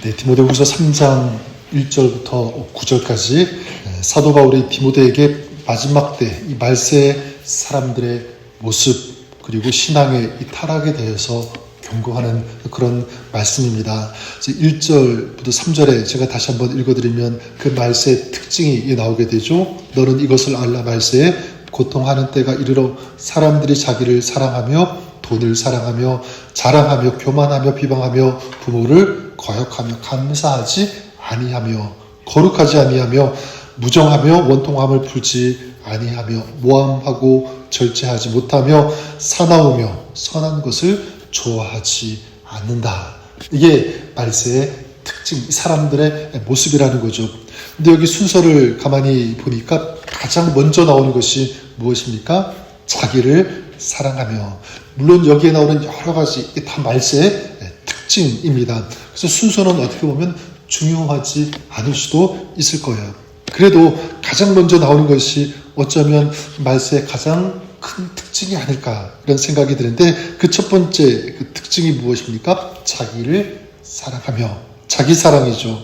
네, 디모데후서 3장 1절부터 9절까지 사도 바울이 디모데에게 마지막 때 이 말세 사람들의 모습 그리고 신앙의 이 타락에 대해서 경고하는 그런 말씀입니다. 1절부터 3절에 제가 다시 한번 읽어드리면 그 말세의 특징이 나오게 되죠. 너는 이것을 알라. 말세에 고통하는 때가 이르러 사람들이 자기를 사랑하며 돈을 사랑하며 자랑하며 교만하며 비방하며 부모를 거역하며 감사하지 아니하며 거룩하지 아니하며 무정하며 원통함을 풀지 아니하며 모함하고 절제하지 못하며 사나우며 선한 것을 좋아하지 않는다. 이게 말세의 특징, 사람들의 모습이라는 거죠. 근데 여기 순서를 가만히 보니까 가장 먼저 나오는 것이 무엇입니까? 자기를 사랑하며. 물론 여기에 나오는 여러 가지 이게 다 말세의 특징입니다. 그래서 순서는 어떻게 보면 중요하지 않을 수도 있을 거예요. 그래도 가장 먼저 나오는 것이 어쩌면 말세의 가장 큰 특징이 아닐까 이런 생각이 드는데 그 첫 번째 그 특징이 무엇입니까? 자기를 사랑하며. 자기 사랑이죠.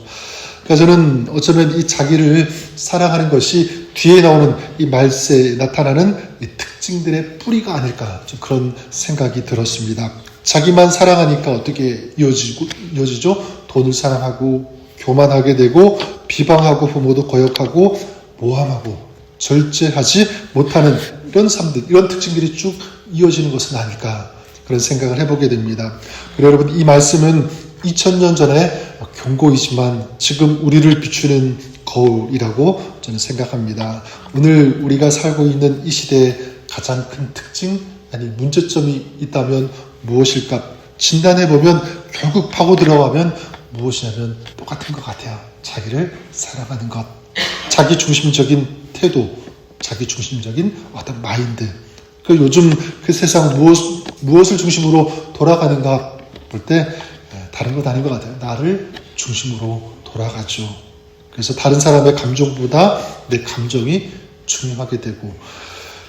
그러니까 저는 어쩌면 이 자기를 사랑하는 것이 뒤에 나오는 이 말세에 나타나는 이 특징들의 뿌리가 아닐까 좀 그런 생각이 들었습니다. 자기만 사랑하니까 어떻게 이어지죠? 돈을 사랑하고 교만하게 되고 비방하고 부모도 거역하고 모함하고 절제하지 못하는 이런 삶들, 이런 특징들이 쭉 이어지는 것은 아닐까 그런 생각을 해보게 됩니다. 그리고 여러분 이 말씀은 2000년 전에 경고이지만 지금 우리를 비추는 거울이라고 저는 생각합니다. 오늘 우리가 살고 있는 이 시대의 가장 큰 특징, 아니 문제점이 있다면 무엇일까? 진단해보면 결국 파고 들어가면 무엇이냐면 똑같은 것 같아요. 자기를 사랑하는 것, 자기 중심적인 태도, 자기 중심적인 어떤 마인드. 그 요즘 그 세상 무엇을 중심으로 돌아가는가 볼 때 다른 것 아닌 것 같아요. 나를 중심으로 돌아가죠. 그래서 다른 사람의 감정보다 내 감정이 중요하게 되고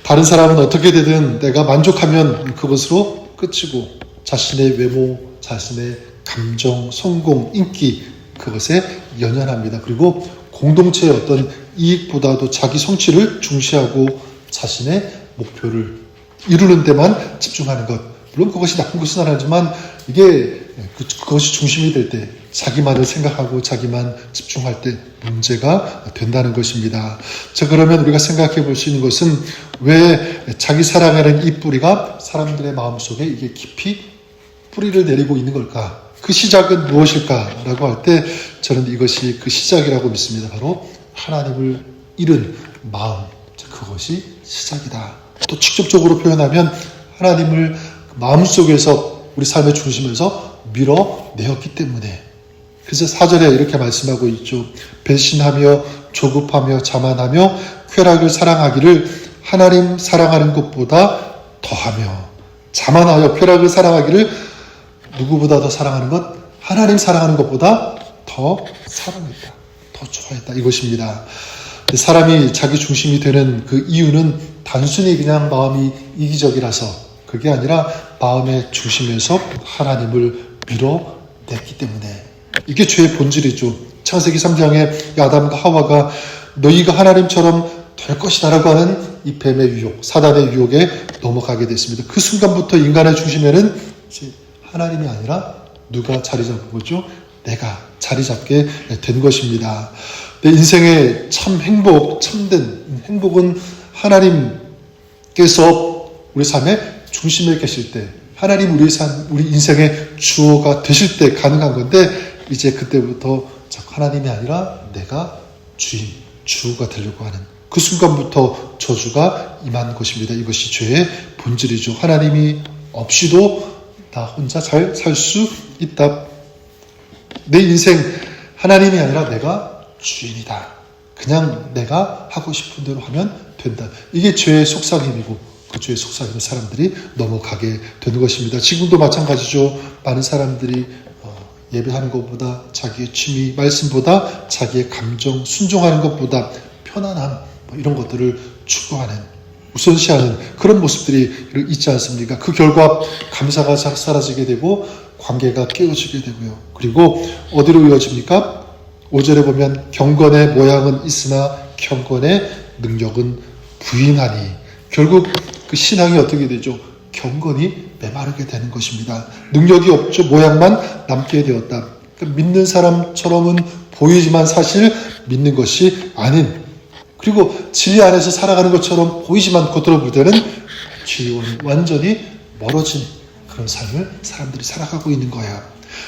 다른 사람은 어떻게 되든 내가 만족하면 그것으로 끝이고 자신의 외모, 자신의 감정, 성공, 인기 그것에 연연합니다. 그리고 공동체의 어떤 이익보다도 자기 성취를 중시하고 자신의 목표를 이루는 데만 집중하는 것. 물론 그것이 나쁜 것은 아니지만 이게 그것이 중심이 될 때 자기만을 생각하고 자기만 집중할 때 문제가 된다는 것입니다. 자, 그러면 우리가 생각해 볼 수 있는 것은 왜 자기 사랑하는 이 뿌리가 사람들의 마음속에 이게 깊이 뿌리를 내리고 있는 걸까? 그 시작은 무엇일까? 라고 할 때 저는 이것이 그 시작이라고 믿습니다. 바로 하나님을 잃은 마음. 그것이 시작이다. 또 직접적으로 표현하면 하나님을 마음속에서 우리 삶의 중심에서 밀어내었기 때문에. 그래서 4절에 이렇게 말씀하고 있죠. 배신하며 조급하며 자만하며 쾌락을 사랑하기를 하나님 사랑하는 것보다 더하며. 자만하여 쾌락을 사랑하기를 누구보다 더 사랑하는 것? 하나님 사랑하는 것보다 더 사랑했다. 더 좋아했다. 이것입니다. 사람이 자기 중심이 되는 그 이유는 단순히 그냥 마음이 이기적이라서 그게 아니라 마음의 중심에서 하나님을 밀어냈기 때문에 이게 죄의 본질이죠. 창세기 3장에 아담과 하와가 너희가 하나님처럼 될 것이다 라고 하는 이 뱀의 유혹, 사단의 유혹에 넘어가게 됐습니다. 그 순간부터 인간의 중심에는 이제 하나님이 아니라 누가 자리 잡은 거죠? 내가 자리 잡게 된 것입니다. 내 인생의 참 행복, 참된 행복은 하나님께서 우리 삶의 중심에 계실 때, 하나님 우리 인생의 주어가 되실 때 가능한 건데, 이제 그때부터 하나님이 아니라 내가 주가 되려고 하는 그 순간부터 저주가 임한 것입니다. 이것이 죄의 본질이죠. 하나님이 없이도 나 혼자 잘 살 수 있다. 내 인생 하나님이 아니라 내가 주인이다. 그냥 내가 하고 싶은 대로 하면 된다. 이게 죄의 속삭임이고 그 죄의 속삭임을 사람들이 넘어가게 되는 것입니다. 지금도 마찬가지죠. 많은 사람들이 예배하는 것보다 자기의 취미, 말씀보다 자기의 감정, 순종하는 것보다 편안함 이런 것들을 추구하는 우선시하는 그런 모습들이 있지 않습니까? 그 결과 감사가 사라지게 되고 관계가 깨어지게 되고요. 그리고 어디로 이어집니까? 5절에 보면 경건의 모양은 있으나 경건의 능력은 부인하니, 결국 그 신앙이 어떻게 되죠? 경건이 메마르게 되는 것입니다. 능력이 없죠. 모양만 남게 되었다. 그러니까 믿는 사람처럼은 보이지만 사실 믿는 것이 아닌, 그리고 진리 안에서 살아가는 것처럼 보이지만 겉으로 볼 때는 진리와는 완전히 멀어진 그런 삶을 사람들이 살아가고 있는 거예요.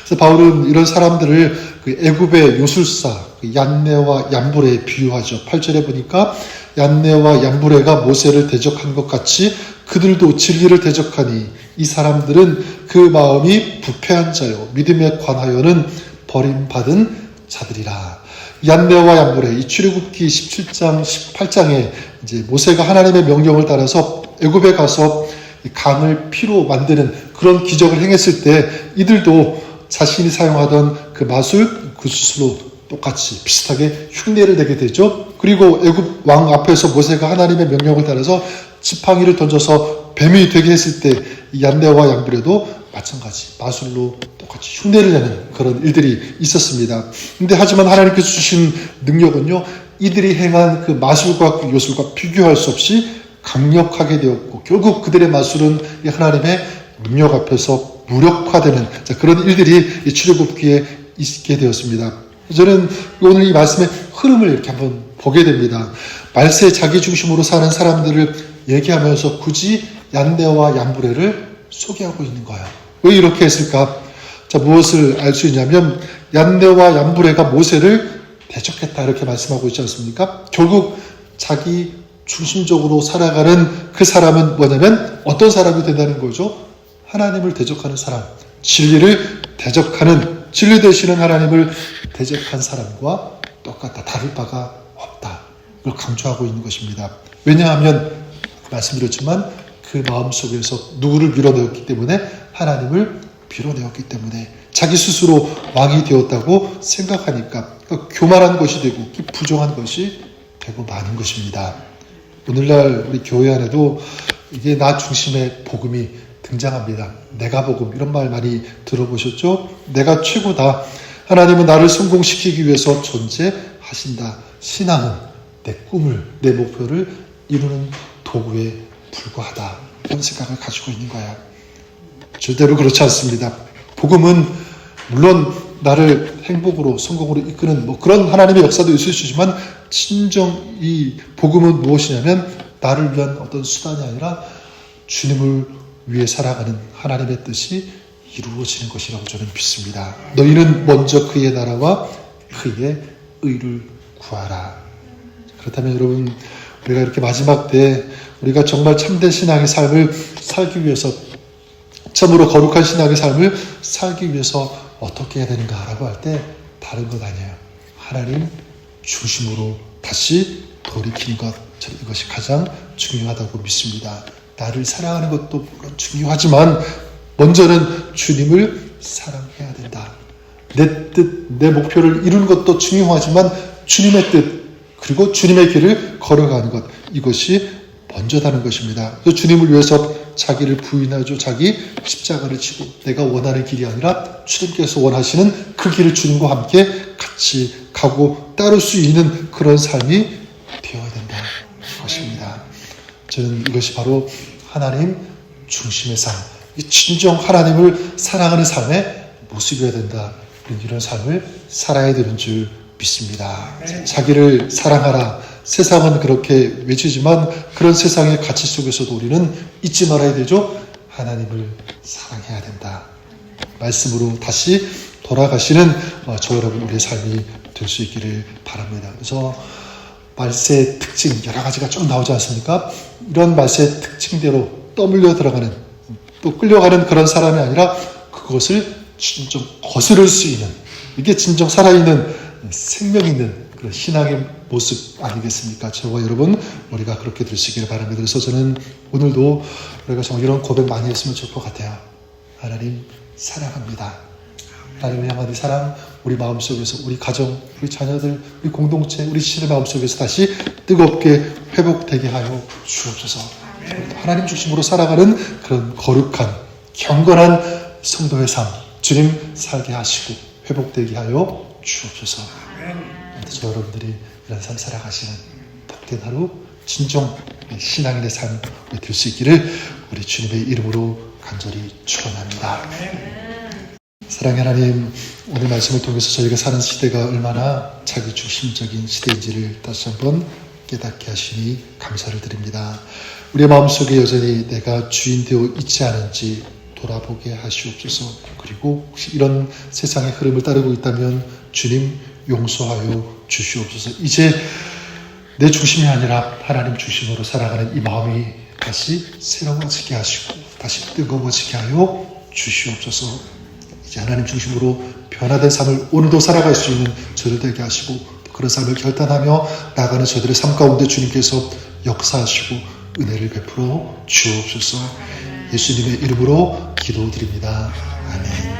그래서 바울은 이런 사람들을 그 애굽의 요술사 얀네와 얀브레에 비유하죠. 8절에 보니까 얀네와 얀브레가 모세를 대적한 것 같이 그들도 진리를 대적하니 이 사람들은 그 마음이 부패한 자요 믿음에 관하여는 버림받은 자들이라. 얀네와 얀브레, 이 출애굽기 17장 18장에 이제 모세가 하나님의 명령을 따라서 애굽에 가서 강을 피로 만드는 그런 기적을 행했을 때 이들도 자신이 사용하던 그 마술, 그 수술로 똑같이 비슷하게 흉내를 내게 되죠. 그리고 애굽 왕 앞에서 모세가 하나님의 명령을 따라서 지팡이를 던져서 뱀이 되게 했을 때 이 얀네와 얀브레도 마찬가지 마술로 똑같이 흉내를 내는 그런 일들이 있었습니다. 근데 하지만 하나님께서 주신 능력은요, 이들이 행한 그 마술과 그 요술과 비교할 수 없이 강력하게 되었고, 결국 그들의 마술은 이 하나님의 능력 앞에서 무력화되는 그런 일들이 이 출애굽기에 있게 되었습니다. 저는 오늘 이 말씀의 흐름을 이렇게 한번 보게 됩니다. 말세 자기 중심으로 사는 사람들을 얘기하면서 굳이 얀네와 얀브레를 소개하고 있는 거예요. 왜 이렇게 했을까? 자, 무엇을 알 수 있냐면 얀네와 얀브레가 모세를 대적했다 이렇게 말씀하고 있지 않습니까? 결국 자기 중심적으로 살아가는 그 사람은 뭐냐면 어떤 사람이 된다는 거죠? 하나님을 대적하는 사람, 진리를 대적하는, 진리 되시는 하나님을 대적한 사람과 똑같다. 다를 바가 없다. 이걸 강조하고 있는 것입니다. 왜냐하면 말씀드렸지만 그 마음속에서 누구를 밀어내었기 때문에, 하나님을 밀어내었기 때문에 자기 스스로 왕이 되었다고 생각하니까 그러니까 교만한 것이 되고 부정한 것이 되고 마는 것입니다. 오늘날 우리 교회 안에도 이게 나 중심의 복음이 등장합니다. 내가 복음, 이런 말 많이 들어보셨죠? 내가 최고다. 하나님은 나를 성공시키기 위해서 존재하신다. 신앙은 내 꿈을, 내 목표를 이루는 도구에 불과하다. 이런 생각을 가지고 있는 거야. 절대로 그렇지 않습니다. 복음은 물론 나를 행복으로, 성공으로 이끄는 그런 하나님의 역사도 있을 수 있지만, 진정 이 복음은 무엇이냐면 나를 위한 어떤 수단이 아니라 주님을 위해 살아가는 하나님의 뜻이 이루어지는 것이라고 저는 믿습니다. 너희는 먼저 그의 나라와 그의 의를 구하라. 그렇다면 여러분, 우리가 이렇게 마지막 때 우리가 정말 참된 신앙의 삶을 살기 위해서, 참으로 거룩한 신앙의 삶을 살기 위해서 어떻게 해야 되는가라고 할 때 다른 것 아니에요. 하나님 중심으로 다시 돌이키는 것, 저는 이것이 가장 중요하다고 믿습니다. 나를 사랑하는 것도 물론 중요하지만 먼저는 주님을 사랑해야 된다. 내 뜻, 내 목표를 이루는 것도 중요하지만 주님의 뜻, 그리고 주님의 길을 걸어가는 것, 이것이 먼저다는 것입니다. 그래서 주님을 위해서 자기를 부인하죠. 자기 십자가를 지고 내가 원하는 길이 아니라 주님께서 원하시는 그 길을 주님과 함께 같이 가고 따를 수 있는 그런 삶이 되어야 된다는 것입니다. 저는 이것이 바로 하나님 중심의 삶, 진정 하나님을 사랑하는 삶의 모습이어야 된다. 이런 삶을 살아야 되는 줄 믿습니다. 자기를 사랑하라. 세상은 그렇게 외치지만 그런 세상의 가치 속에서도 우리는 잊지 말아야 되죠. 하나님을 사랑해야 된다. 말씀으로 다시 돌아가시는 저 여러분 우리의 삶이 될 수 있기를 바랍니다. 그래서 말세의 특징 여러 가지가 쭉 나오지 않습니까? 이런 말세의 특징대로 떠밀려 들어가는, 또 끌려가는 그런 사람이 아니라 그것을 진정 거스를 수 있는, 이게 진정 살아있는 생명 있는 그런 신앙의 모습 아니겠습니까? 저와 여러분 우리가 그렇게 되시기를 바랍니다. 그래서 저는 오늘도 우리가 정말 이런 고백 많이 했으면 좋을 것 같아요. 하나님 사랑합니다. 하나님을 향한 이 사랑 우리 마음속에서, 우리 가정, 우리 자녀들, 우리 공동체, 우리 시대 마음속에서 다시 뜨겁게 회복되게 하여 주옵소서. 하나님 중심으로 살아가는 그런 거룩한 경건한 성도의 삶, 주님 살게 하시고 회복되게 하여 주옵소서. 저 여러분들이 이런 삶 살아가시는 복된 하루 진정 신앙인의 삶 될 수 있기를 우리 주님의 이름으로 간절히 축원합니다. 사랑의 하나님, 오늘 말씀을 통해서 저희가 사는 시대가 얼마나 자기중심적인 시대인지를 다시 한번 깨닫게 하시니 감사를 드립니다. 우리의 마음속에 여전히 내가 주인 되어 있지 않은지 돌아보게 하시옵소서. 그리고 혹시 이런 세상의 흐름을 따르고 있다면 주님 용서하여 주시옵소서. 이제 내 중심이 아니라 하나님 중심으로 살아가는 이 마음이 다시 새로워지게 하시고 다시 뜨거워지게 하여 주시옵소서. 이제 하나님 중심으로 변화된 삶을 오늘도 살아갈 수 있는 저를 되게 하시고 그런 삶을 결단하며 나가는 저들의 삶 가운데 주님께서 역사하시고 은혜를 베풀어 주옵소서. 예수님의 이름으로 기도드립니다. 아멘.